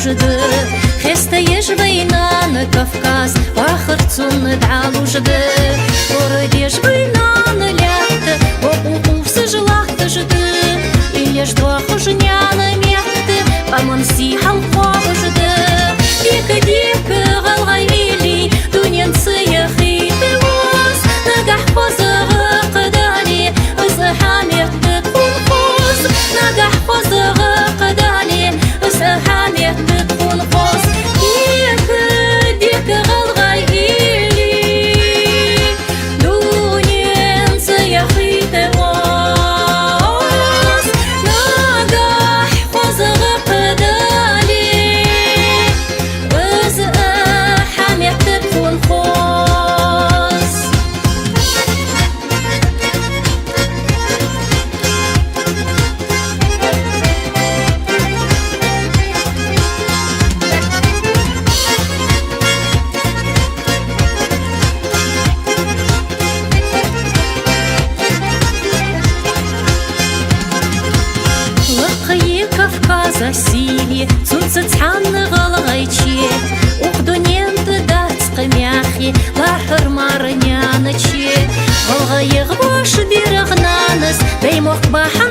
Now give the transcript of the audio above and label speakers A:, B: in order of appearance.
A: وجد خسته يجبينان كفكاس واخر تصن دعالو جد ورد يجبينان لحت وقوقوف سجلاه تجد يجدوا خجنيان ميحت بمن سيحا القواب جد ديك ديك غالغيلي دنيا نسيخي تواس نقح فزغ قدالي أزحامي تدخل خوص نقح فزغ قدالي أزحامي تدخل خوص ديك ديك غالغيلي دنيا نسيخي تواس نقح فزغ قدالي أزحامي تدخل خوص لقي كفكازا سيلي سوتس تحن غلغيتشي وقدونين تدات قمياخي لاحر مارنيانتشي غلغي غبوش بيرغنانس بيموق بحر